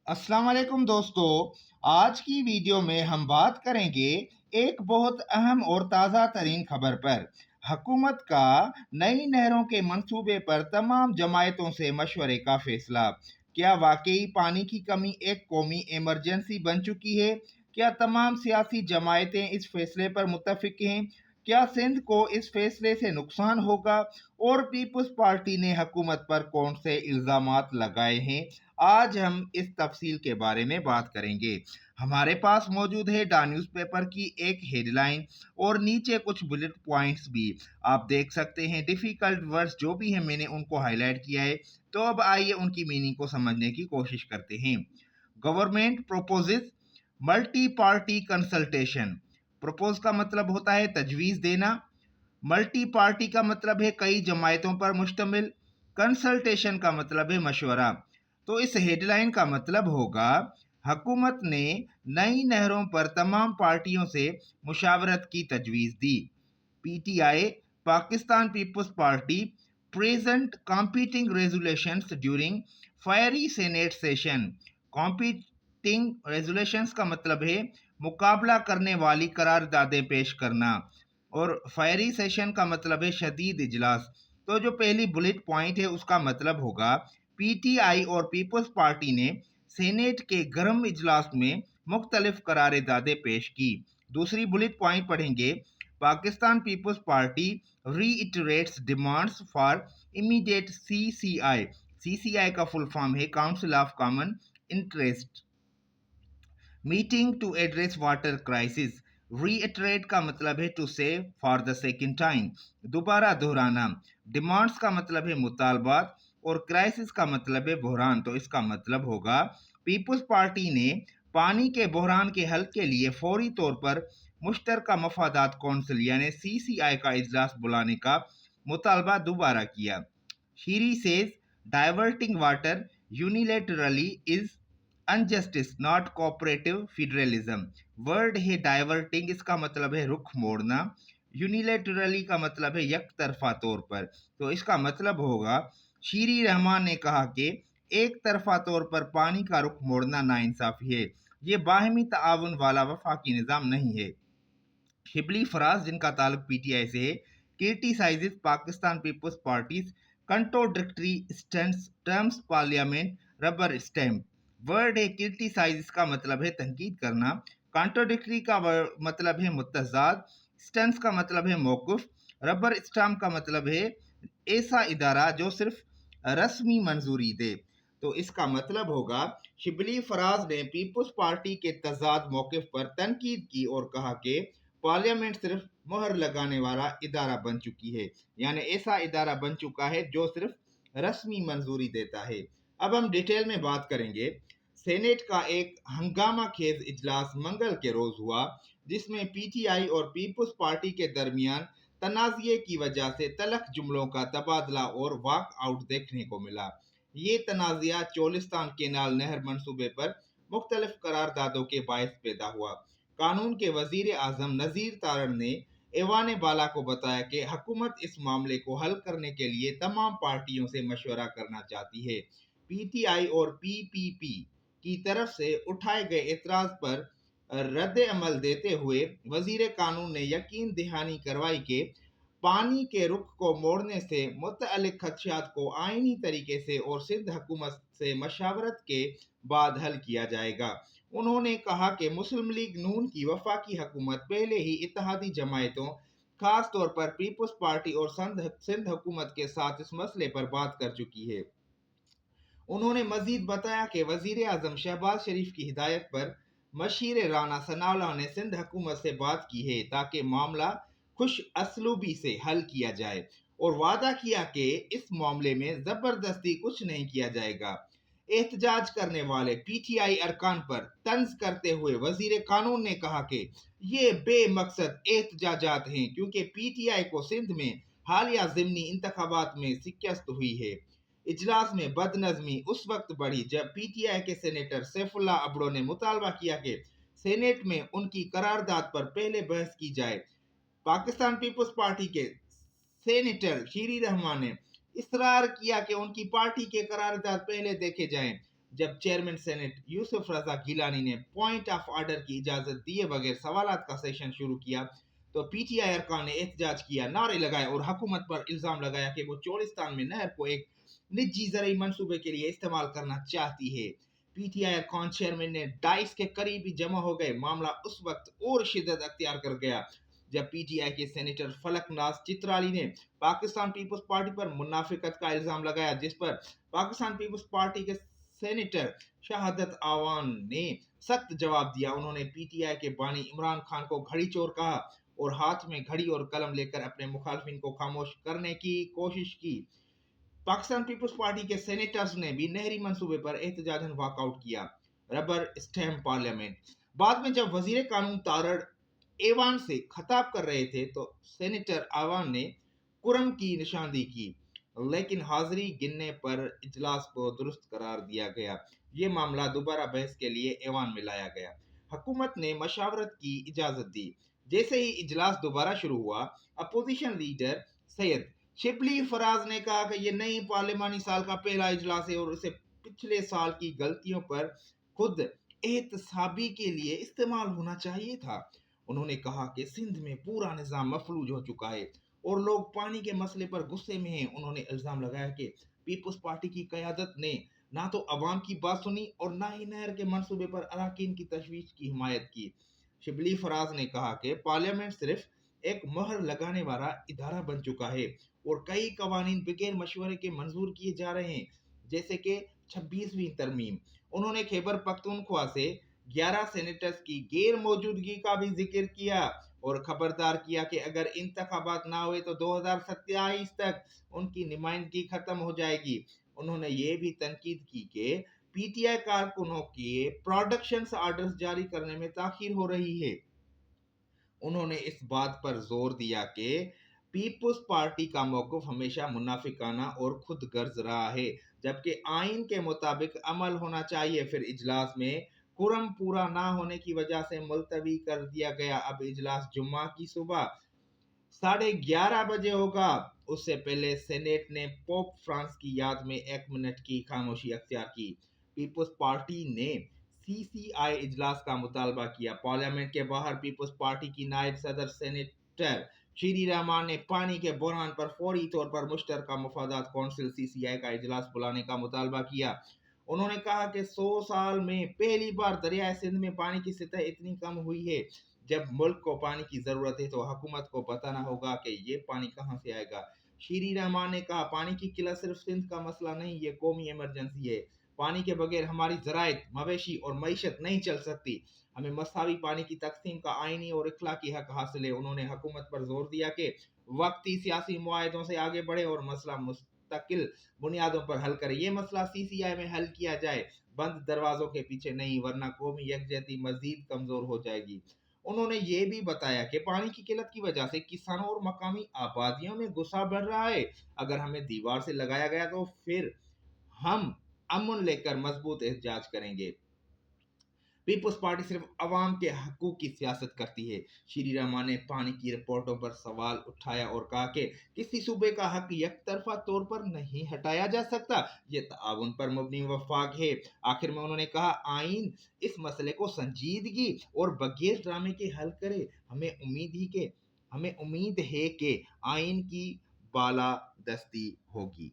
अस्सलाम वालेकुम दोस्तों। आज की वीडियो में हम बात करेंगे एक बहुत अहम और ताज़ा तरीन खबर पर। हुकूमत का नई नहरों के मंसूबे पर तमाम जमायतों से मशवरे का फैसला। क्या वाकई पानी की कमी एक कौमी इमरजेंसी बन चुकी है? क्या तमाम सियासी जमायतें इस फैसले पर मुत्तफिक हैं? क्या सिंध को इस फैसले से नुकसान होगा? और पीपल्स पार्टी ने हुकूमत पर कौन से इल्जामात लगाए हैं? आज हम इस तफसील के बारे में बात करेंगे। हमारे पास मौजूद है द न्यूज़पेपर की एक हेडलाइन और नीचे कुछ बुलेट पॉइंट्स भी। आप देख सकते हैं डिफिकल्ट वर्ड्स जो भी हैं मैंने उनको हाईलाइट किया है। तो अब आइए उनकी मीनिंग को समझने की कोशिश करते हैं। Government purposes multi party consultation. Propose का मतलब होता है तजवीज़ देना। मल्टी पार्टी का मतलब है कई जमायतों पर मुश्तमिल। कंसल्टेशन का मतलब है मशवरा। तो इस हेडलाइन का मतलब होगा हुकूमत ने नई नहरों पर तमाम पार्टियों से मुशावरत की तजवीज़ दी। PTI Pakistan Peoples Party present competing resolutions during fiery senate session. Competing resolutions का मतलब है मुकाबला करने वाली करारदादें पेश करना और फायरी सेशन का मतलब है शदीद इजलास। तो जो पहली बुलेट पॉइंट है उसका मतलब होगा पीटीआई और पीपल्स पार्टी ने सेनेट के गर्म इजलास में मुख्तलिफ करारदादें पेश की। दूसरी बुलेट पॉइंट पढ़ेंगे, Pakistan Peoples Party reiterates demands for immediate CCI. CCI का फुल फॉर्म है council of common interest meeting to address water crisis. Reiterate का मतलब है टू से फॉर द सेकंड टाइम, दोबारा दोहराना। डिमांड्स का मतलब है मुतालबात और क्राइसिस का मतलब है बहरान। तो इसका मतलब होगा पीपल्स पार्टी ने पानी के बहरान के हल के लिए फौरी तौर पर मुश्तरका मफादात कौंसिल यानी सीसीआई का इजलास बुलाने का मुतालबा दोबारा किया। Sherry says diverting water unilaterally is injustice not cooperative federalism. Word है डाइवर्टिंग, इसका मतलब है रुख मोड़ना। यूनिलेटरली का मतलब है एक तरफा तौर पर। तो इसका मतलब होगा शीरी रहमान ने कहा कि एक तरफा तौर पर पानी का रुख मोड़ना नाइंसाफी है। ये बाहमी ताउन वाला वफाकी निज़ाम नहीं है। शिबली फराज जिनका ताल्लुक पीटीआई से है, criticises Pakistan Peoples Party's contradictory terms parliament rubber stamp. Word है क्रिटिसाइज का मतलब है तनकीद करना। कॉन्ट्रोडिक्टरी का मतलब है मुतजाद। स्टैंस का मतलब है मौकुफ। रबर स्टैम्प का मतलब है ऐसा इदारा जो सिर्फ रस्मी मंजूरी दे। तो इसका मतलब होगा शिबली फराज ने पीपल्स पार्टी के तजाद मौक़िफ़ पर तनकीद की और कहा कि पार्लियामेंट सिर्फ मोहर लगाने वाला इदारा बन चुकी है, यानी ऐसा इदारा बन चुका है जो सिर्फ रस्मी मंजूरी देता है। अब हम डिटेल में बात करेंगे। सेनेट का एक हंगामा खेज इजलास मंगल के रोज हुआ जिसमें पीटीआई और पीपल्स पार्टी के दरमियान तनाज़े की वजह से तलख जुमलों का तबादला और वॉक आउट देखने को मिला। ये तनाज़ा चोलिस्तान केनाल नहर मंसूबे पर मुख्तलिफ करारदादों के बायस पैदा हुआ। कानून के वजीर आजम नज़ीर तारण ने ऐवान बाला को बताया कि हुकूमत इस मामले को हल करने के लिए तमाम पार्टियों से मशवरा करना चाहती है। पीटीआई और पीपीपी की तरफ से उठाए गए एतराज पर रद्द अमल देते हुए वजीर कानून ने यकीन दहानी करवाई कि पानी के रुख को मोड़ने से मुतअल्लिक खदशात को आईनी तरीके से और सिंध हुकूमत से मशावरत के बाद हल किया जाएगा। उन्होंने कहा कि मुस्लिम लीग नून की वफाकी हुकूमत पहले ही इत्तेहादी जमायतों खास तौर पर पीपल्स पार्टी और सिंध हुकूमत के साथ इस मसले पर बात कर चुकी है। उन्होंने मजीद बताया कि वजीर आजम शहबाज शरीफ की हिदायत पर मशीर राना सनाउल्लाह ने सिंध हुकूमत से बात की है ताकि मामला खुश असलूबी से हल किया जाए और वादा किया कि इस मामले में जबरदस्ती कुछ नहीं किया जाएगा। एहतजाज करने वाले पीटीआई अरकान पर तंज करते हुए वजीर कानून ने कहा कि ये बेमकसद एहतजाजात हैं क्योंकि पीटीआई को सिंध में हालिया ज़िमनी इंतखाबात में शिकस्त हुई है। इजलास में बदनज़मी उस वक्त बढ़ी जब पीटीआई के सेनेटर सैफुल्ला अबड़ो ने मुतालबा किया कि सेनेट में उनकी करारदाद पर पहले बहस की जाए। पाकिस्तान पीपल्स पार्टी के सेनेटर शीरी रहमान ने इसरार किया कि उनकी पार्टी के करारदाद पहले देखे जाएं। جب چیئرمین سینٹ یوسف رضا گیلانی نے پوائنٹ آف آرڈر کی اجازت دیے بغیر سوالات کا سیشن شروع کیا تو پی ٹی آئی ارکان نے احتجاج کیا، نعرے لگائے اور حکومت پر الزام لگایا کہ وہ چولستان میں نہر کو ایک نجی زرعی منصوبے کے لیے استعمال کرنا چاہتی ہے۔ پی ٹی آئی ارکان چیئرمین نے ڈائس کے قریبی جمع ہو گئے۔ معاملہ اس وقت اور شدت اختیار کر گیا جب پی ٹی آئی کے سینیٹر فلک ناز چترالی نے پاکستان پیپلز پارٹی پر منافقت کا الزام لگایا، جس پر پاکستان پیپلز پارٹی کے سینیٹر شہادت آوان نے سخت جواب دیا۔ انہوں نے پی ٹی آئی کے بانی عمران خان کو گھڑی چور کہا اور ہاتھ میں گھڑی اور قلم لے کر اپنے مخالفین کو خاموش کرنے کی کوشش کی۔ پاکستان پیپلز پارٹی کے سینیٹرز نے بھی نہری منصوبے پر احتجاجاً واک آؤٹ کیا۔ Rubber stamp parliament. بعد میں جب وزیر قانون تارڑ ایوان سے خطاب کر رہے تھے تو سینیٹر آوان نے کرم کی نشاندہی کی، لیکن حاضری گننے پر اجلاس کو درست قرار دیا گیا۔ یہ معاملہ دوبارہ بحث کے لیے ایوان میں لایا گیا۔ حکومت نے مشاورت کی اجازت دی۔ جیسے ہی اجلاس دوبارہ شروع ہوا، اپوزیشن لیڈر سید شبلی فراز نے کہا کہ یہ نئی پارلیمانی سال کا پہلا اجلاس ہے اور اسے پچھلے سال کی غلطیوں پر خود احتسابی کے لیے استعمال ہونا چاہیے تھا۔ انہوں نے کہا کہ سندھ میں پورا نظام مفلوج ہو چکا ہے اور لوگ پانی کے مسئلے پر غصے میں ہیں۔ انہوں نے الزام لگایا کہ پیپلز پارٹی کی قیادت نے نہ تو عوام کی بات سنی اور نہ ہی نہر کے منصوبے پر اراکین کی تشویش کی حمایت کی۔ شبلی فراز نے کہا کہ پارلیمنٹ صرف ایک مہر لگانے والا ادارہ بن چکا ہے اور کئی قوانین بغیر مشورے کے منظور کیے جا رہے ہیں، جیسے کہ 26ویں ترمیم۔ انہوں نے خیبر پختونخوا سے 11 سینیٹرز کی غیر موجودگی کا بھی ذکر کیا اور خبردار کیا کہ اگر انتخابات نہ ہوئے تو 2027 تک ان کی نمائندگی ختم ہو جائے گی۔ انہوں نے یہ بھی تنقید کی کہ پی ٹی آئی کارکنوں کے پروڈکشن آرڈرز جاری کرنے میں تاخیر ہو رہی ہے۔ انہوں نے اس بات پر زور دیا کہ پیپلز پارٹی کا موقف ہمیشہ منافقانہ اور خود غرض رہا ہے، جبکہ آئین کے مطابق عمل ہونا چاہیے۔ پھر اجلاس میں قرم پورا نہ ہونے کی وجہ سے ملتوی کر دیا گیا۔ اب اجلاس جمعہ کی صبح 11:30 بجے ہوگا۔ اس سے پہلے سینیٹ نے پوپ فرانسس کی یاد میں 1 منٹ کی خاموشی اختیار کی۔ پیپلز پارٹی نے سی سی آئی اجلاس کا مطالبہ کیا۔ پارلیمنٹ کے باہر پیپلز پارٹی کی نائب صدر سینیٹر شیری رحمان نے پانی کے بحران پر فوری طور پر مشترکہ مفادات کونسل سی سی آئی کا اجلاس بلانے کا مطالبہ کیا۔ انہوں نے کہا کہ 100 سال میں پہلی بار دریائے سندھ میں پانی کی سطح اتنی کم ہوئی ہے۔ جب ملک کو پانی کی ضرورت ہے تو حکومت کو بتانا ہوگا کہ یہ پانی کہاں سے آئے گا۔ شیری رحمان نے کہا پانی کی قلت صرف سندھ کا مسئلہ نہیں، یہ قومی ایمرجنسی ہے۔ پانی کے بغیر ہماری زراعت، مویشی اور معیشت نہیں چل سکتی۔ ہمیں مساوی پانی کی تقسیم کا آئینی اور اخلاقی حق حاصل ہے۔ انہوں نے حکومت پر زور دیا کہ وقتی سیاسی معاہدوں سے آگے بڑھے اور مسئلہ مستقل بنیادوں پر حل کرے۔ یہ مسئلہ سی سی آئی میں حل کیا جائے، بند دروازوں کے پیچھے نہیں، ورنہ قومی یکجہتی مزید کمزور ہو جائے گی۔ انہوں نے یہ بھی بتایا کہ پانی کی قلت کی وجہ سے کسانوں اور مقامی آبادیوں میں غصہ بڑھ رہا ہے۔ اگر ہمیں دیوار سے لگایا گیا تو پھر ہم امن لے کر مضبوط احتجاج کریں گے۔ پیپلز پارٹی صرف عوام کے حقوق کی سیاست کرتی ہے۔ شیری رحمان نے پانی کی رپورٹوں پر سوال اٹھایا اور کہا کہ کسی صوبے کا حق یک طرفہ طور پر نہیں ہٹایا جا سکتا، یہ تعاون پر مبنی وفاق ہے۔ آخر میں انہوں نے کہا آئین اس مسئلے کو سنجیدگی اور بغیر ڈرامے کے حل کرے۔ ہمیں امید ہے کہ آئین کی بالادستی ہوگی۔